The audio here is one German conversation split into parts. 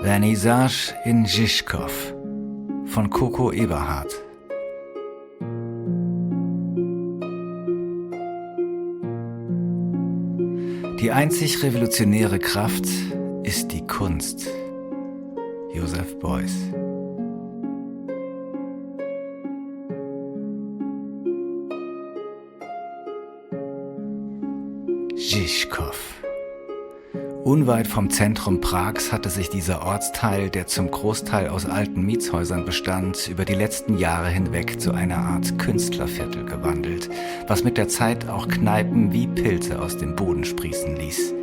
Vernissage in Žižkov von Coco Eberhardt. Die einzig revolutionäre Kraft ist die Kunst. Joseph Beuys. Žižkov. Unweit vom Zentrum Prags hatte sich dieser Ortsteil, der zum Großteil aus alten Mietshäusern bestand, über die letzten Jahre hinweg zu einer Art Künstlerviertel gewandelt, was mit der Zeit auch Kneipen wie Pilze aus dem Boden sprießen ließ.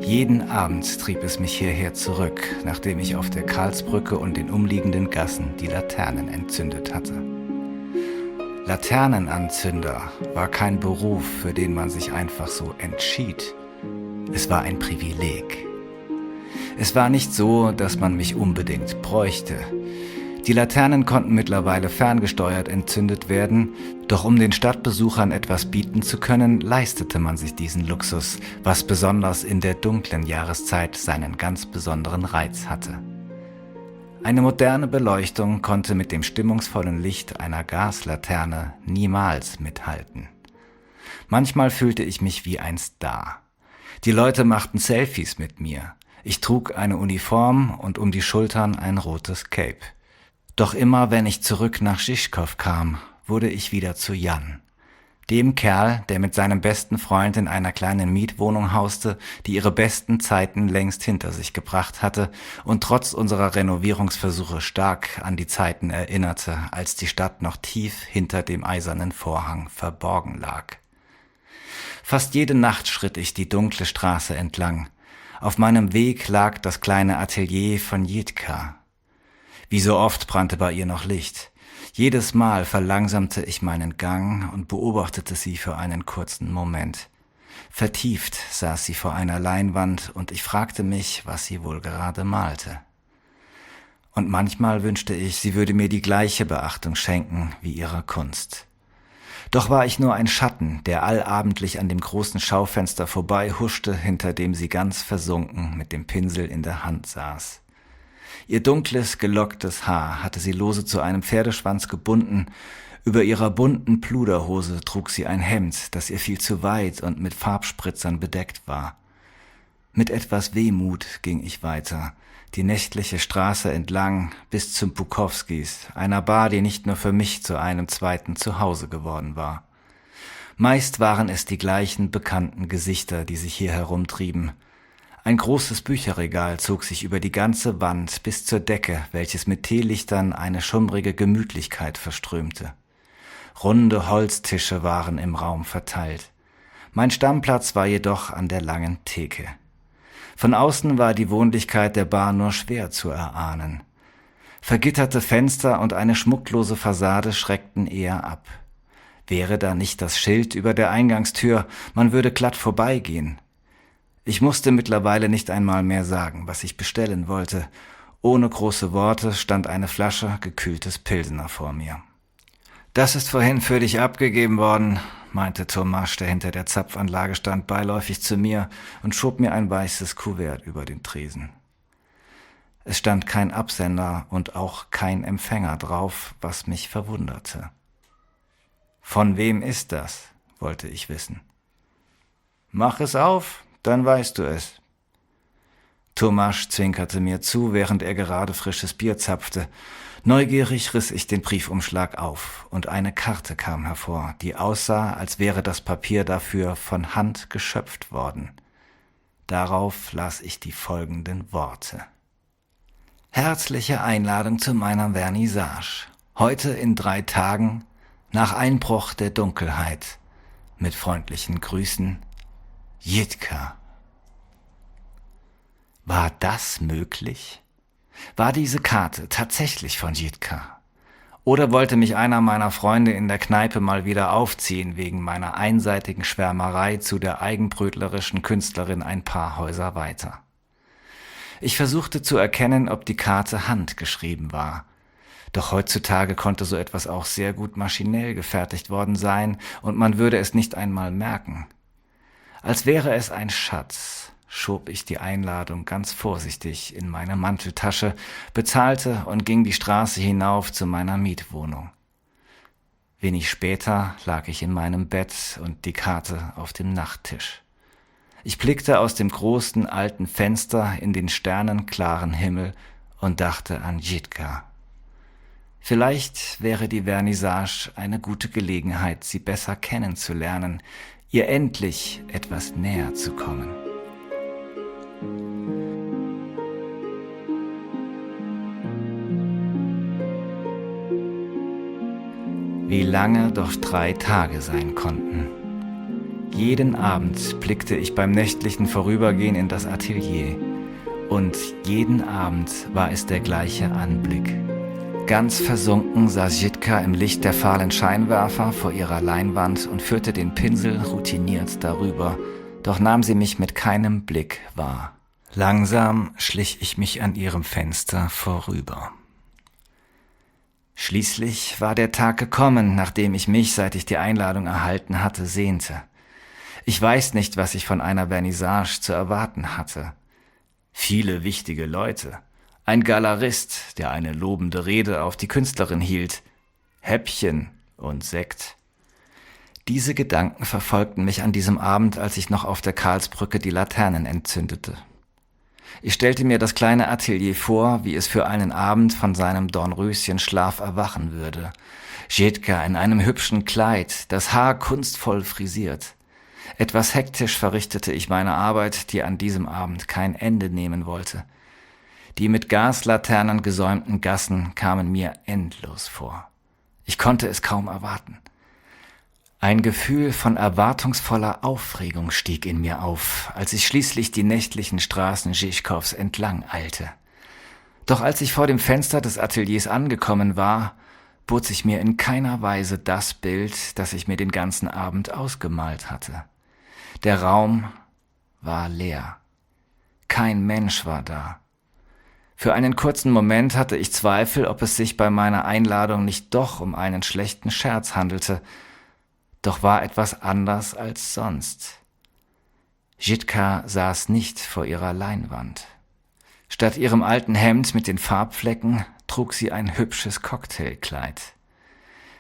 Jeden Abend trieb es mich hierher zurück, nachdem ich auf der Karlsbrücke und den umliegenden Gassen die Laternen entzündet hatte. Laternenanzünder war kein Beruf, für den man sich einfach so entschied. Es war ein Privileg. Es war nicht so, dass man mich unbedingt bräuchte. Die Laternen konnten mittlerweile ferngesteuert entzündet werden, doch um den Stadtbesuchern etwas bieten zu können, leistete man sich diesen Luxus, was besonders in der dunklen Jahreszeit seinen ganz besonderen Reiz hatte. Eine moderne Beleuchtung konnte mit dem stimmungsvollen Licht einer Gaslaterne niemals mithalten. Manchmal fühlte ich mich wie ein Star. Die Leute machten Selfies mit mir. Ich trug eine Uniform und um die Schultern ein rotes Cape. Doch immer, wenn ich zurück nach Žižkov kam, wurde ich wieder zu Jan. Dem Kerl, der mit seinem besten Freund in einer kleinen Mietwohnung hauste, die ihre besten Zeiten längst hinter sich gebracht hatte und trotz unserer Renovierungsversuche stark an die Zeiten erinnerte, als die Stadt noch tief hinter dem eisernen Vorhang verborgen lag. Fast jede Nacht schritt ich die dunkle Straße entlang. Auf meinem Weg lag das kleine Atelier von Jitka. Wie so oft brannte bei ihr noch Licht. Jedes Mal verlangsamte ich meinen Gang und beobachtete sie für einen kurzen Moment. Vertieft saß sie vor einer Leinwand und ich fragte mich, was sie wohl gerade malte. Und manchmal wünschte ich, sie würde mir die gleiche Beachtung schenken wie ihrer Kunst. Doch war ich nur ein Schatten, der allabendlich an dem großen Schaufenster vorbei huschte, hinter dem sie ganz versunken mit dem Pinsel in der Hand saß. Ihr dunkles, gelocktes Haar hatte sie lose zu einem Pferdeschwanz gebunden. Über ihrer bunten Pluderhose trug sie ein Hemd, das ihr viel zu weit und mit Farbspritzern bedeckt war. Mit etwas Wehmut ging ich weiter, die nächtliche Straße entlang bis zum Pukowskis, einer Bar, die nicht nur für mich zu einem zweiten Zuhause geworden war. Meist waren es die gleichen bekannten Gesichter, die sich hier herumtrieben. Ein großes Bücherregal zog sich über die ganze Wand bis zur Decke, welches mit Teelichtern eine schummrige Gemütlichkeit verströmte. Runde Holztische waren im Raum verteilt. Mein Stammplatz war jedoch an der langen Theke. Von außen war die Wohnlichkeit der Bar nur schwer zu erahnen. Vergitterte Fenster und eine schmucklose Fassade schreckten eher ab. Wäre da nicht das Schild über der Eingangstür, man würde glatt vorbeigehen. Ich musste mittlerweile nicht einmal mehr sagen, was ich bestellen wollte. Ohne große Worte stand eine Flasche gekühltes Pilsener vor mir. »Das ist vorhin für dich abgegeben worden«, meinte Tomasz, der hinter der Zapfanlage stand, beiläufig zu mir und schob mir ein weißes Kuvert über den Tresen. Es stand kein Absender und auch kein Empfänger drauf, was mich verwunderte. »Von wem ist das?« wollte ich wissen. »Mach es auf, dann weißt du es.« Tomasz zwinkerte mir zu, während er gerade frisches Bier zapfte. Neugierig riss ich den Briefumschlag auf und eine Karte kam hervor, die aussah, als wäre das Papier dafür von Hand geschöpft worden. Darauf las ich die folgenden Worte. Herzliche Einladung zu meiner Vernissage. Heute in 3 Tagen, nach Einbruch der Dunkelheit. Mit freundlichen Grüßen, Jitka. War das möglich? War diese Karte tatsächlich von Jitka? Oder wollte mich einer meiner Freunde in der Kneipe mal wieder aufziehen wegen meiner einseitigen Schwärmerei zu der eigenbrötlerischen Künstlerin ein paar Häuser weiter? Ich versuchte zu erkennen, ob die Karte handgeschrieben war. Doch heutzutage konnte so etwas auch sehr gut maschinell gefertigt worden sein und man würde es nicht einmal merken. Als wäre es ein Schatz, schob ich die Einladung ganz vorsichtig in meine Manteltasche, bezahlte und ging die Straße hinauf zu meiner Mietwohnung. Wenig später lag ich in meinem Bett und die Karte auf dem Nachttisch. Ich blickte aus dem großen alten Fenster in den sternenklaren Himmel und dachte an Jitka. Vielleicht wäre die Vernissage eine gute Gelegenheit, sie besser kennenzulernen, ihr endlich etwas näher zu kommen. Wie lange doch 3 Tage sein konnten. Jeden Abend blickte ich beim nächtlichen Vorübergehen in das Atelier. Und jeden Abend war es der gleiche Anblick. Ganz versunken saß Jitka im Licht der fahlen Scheinwerfer vor ihrer Leinwand und führte den Pinsel routiniert darüber, doch nahm sie mich mit keinem Blick wahr. Langsam schlich ich mich an ihrem Fenster vorüber. Schließlich war der Tag gekommen, nachdem ich mich, seit ich die Einladung erhalten hatte, sehnte. Ich weiß nicht, was ich von einer Vernissage zu erwarten hatte. Viele wichtige Leute, ein Galerist, der eine lobende Rede auf die Künstlerin hielt, Häppchen und Sekt. Diese Gedanken verfolgten mich an diesem Abend, als ich noch auf der Karlsbrücke die Laternen entzündete. Ich stellte mir das kleine Atelier vor, wie es für einen Abend von seinem Dornröschenschlaf erwachen würde. Jitka in einem hübschen Kleid, das Haar kunstvoll frisiert. Etwas hektisch verrichtete ich meine Arbeit, die an diesem Abend kein Ende nehmen wollte. Die mit Gaslaternen gesäumten Gassen kamen mir endlos vor. Ich konnte es kaum erwarten. Ein Gefühl von erwartungsvoller Aufregung stieg in mir auf, als ich schließlich die nächtlichen Straßen Žižkovs entlang eilte. Doch als ich vor dem Fenster des Ateliers angekommen war, bot sich mir in keiner Weise das Bild, das ich mir den ganzen Abend ausgemalt hatte. Der Raum war leer. Kein Mensch war da. Für einen kurzen Moment hatte ich Zweifel, ob es sich bei meiner Einladung nicht doch um einen schlechten Scherz handelte, doch war etwas anders als sonst. Jitka saß nicht vor ihrer Leinwand. Statt ihrem alten Hemd mit den Farbflecken trug sie ein hübsches Cocktailkleid.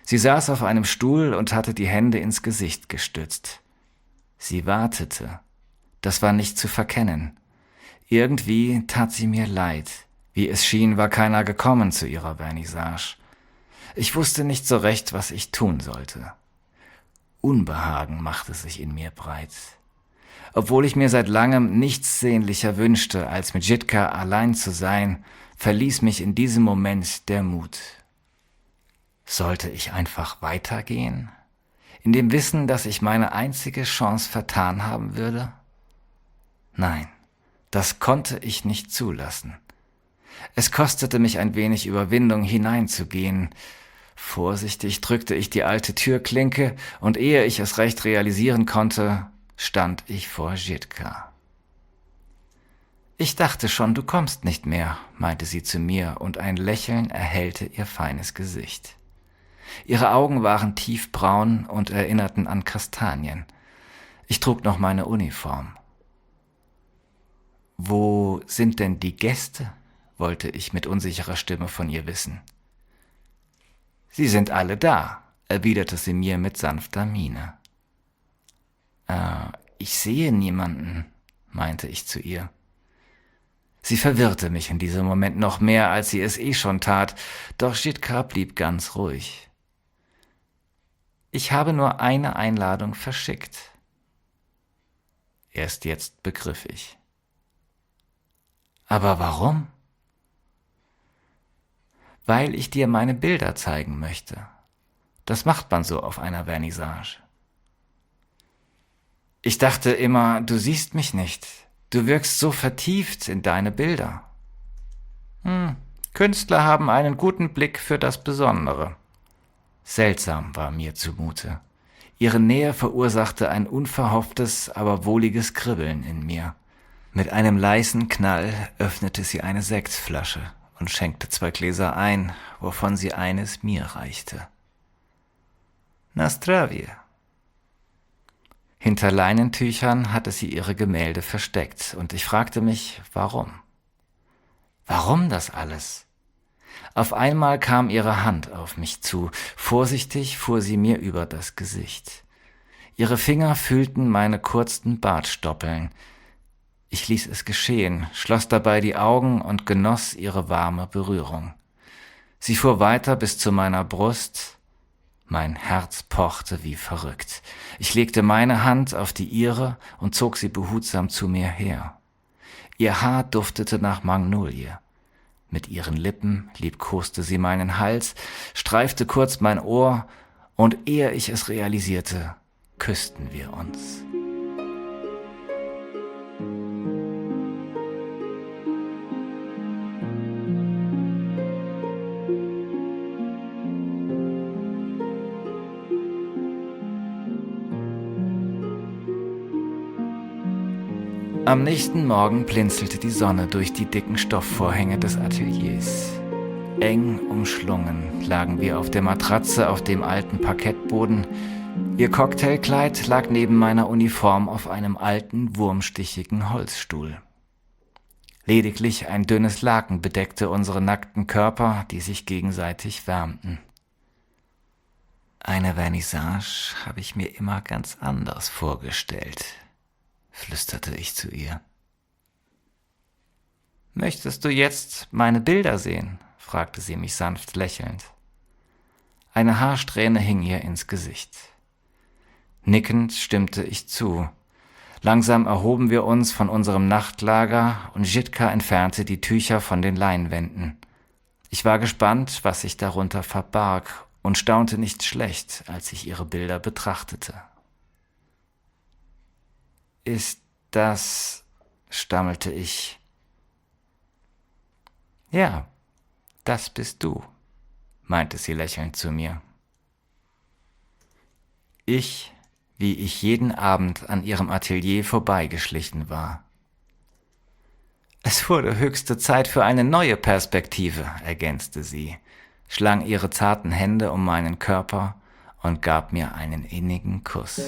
Sie saß auf einem Stuhl und hatte die Hände ins Gesicht gestützt. Sie wartete. Das war nicht zu verkennen. Irgendwie tat sie mir leid. Wie es schien, war keiner gekommen zu ihrer Vernissage. Ich wusste nicht so recht, was ich tun sollte. Unbehagen machte sich in mir breit. Obwohl ich mir seit langem nichts sehnlicher wünschte, als mit Jitka allein zu sein, verließ mich in diesem Moment der Mut. Sollte ich einfach weitergehen? In dem Wissen, dass ich meine einzige Chance vertan haben würde? Nein, das konnte ich nicht zulassen. Es kostete mich ein wenig Überwindung, hineinzugehen. Vorsichtig drückte ich die alte Türklinke, und ehe ich es recht realisieren konnte, stand ich vor Jitka. »Ich dachte schon, du kommst nicht mehr«, meinte sie zu mir, und ein Lächeln erhellte ihr feines Gesicht. Ihre Augen waren tiefbraun und erinnerten an Kastanien. Ich trug noch meine Uniform. »Wo sind denn die Gäste?«, wollte ich mit unsicherer Stimme von ihr wissen. »Sie sind alle da«, erwiderte sie mir mit sanfter Miene. Ich sehe niemanden«, meinte ich zu ihr. Sie verwirrte mich in diesem Moment noch mehr, als sie es schon tat, doch Jitka blieb ganz ruhig. »Ich habe nur eine Einladung verschickt.« Erst jetzt begriff ich. »Aber warum?« »Weil ich dir meine Bilder zeigen möchte. Das macht man so auf einer Vernissage.« »Ich dachte immer, du siehst mich nicht. Du wirkst so vertieft in deine Bilder.« Künstler haben einen guten Blick für das Besondere. Seltsam war mir zumute. Ihre Nähe verursachte ein unverhofftes, aber wohliges Kribbeln in mir. Mit einem leisen Knall öffnete sie eine Sektflasche und schenkte 2 Gläser ein, wovon sie eines mir reichte. »Na zdravie«. Hinter Leinentüchern hatte sie ihre Gemälde versteckt, und ich fragte mich, warum? Warum das alles? Auf einmal kam ihre Hand auf mich zu, vorsichtig fuhr sie mir über das Gesicht. Ihre Finger fühlten meine kurzen Bartstoppeln. Ich ließ es geschehen, schloss dabei die Augen und genoss ihre warme Berührung. Sie fuhr weiter bis zu meiner Brust. Mein Herz pochte wie verrückt. Ich legte meine Hand auf die ihre und zog sie behutsam zu mir her. Ihr Haar duftete nach Magnolie. Mit ihren Lippen liebkoste sie meinen Hals, streifte kurz mein Ohr, und ehe ich es realisierte, küssten wir uns. Am nächsten Morgen blinzelte die Sonne durch die dicken Stoffvorhänge des Ateliers. Eng umschlungen lagen wir auf der Matratze auf dem alten Parkettboden. Ihr Cocktailkleid lag neben meiner Uniform auf einem alten, wurmstichigen Holzstuhl. Lediglich ein dünnes Laken bedeckte unsere nackten Körper, die sich gegenseitig wärmten. Eine Vernissage habe ich mir immer ganz anders vorgestellt, flüsterte ich zu ihr. »Möchtest du jetzt meine Bilder sehen?« fragte sie mich sanft lächelnd. Eine Haarsträhne hing ihr ins Gesicht. Nickend stimmte ich zu. Langsam erhoben wir uns von unserem Nachtlager und Jitka entfernte die Tücher von den Leinwänden. Ich war gespannt, was sich darunter verbarg, und staunte nicht schlecht, als ich ihre Bilder betrachtete. »Ist das«, stammelte ich. »Ja, das bist du«, meinte sie lächelnd zu mir. Wie ich jeden Abend an ihrem Atelier vorbeigeschlichen war. »Es wurde höchste Zeit für eine neue Perspektive«, ergänzte sie, schlang ihre zarten Hände um meinen Körper und gab mir einen innigen Kuss.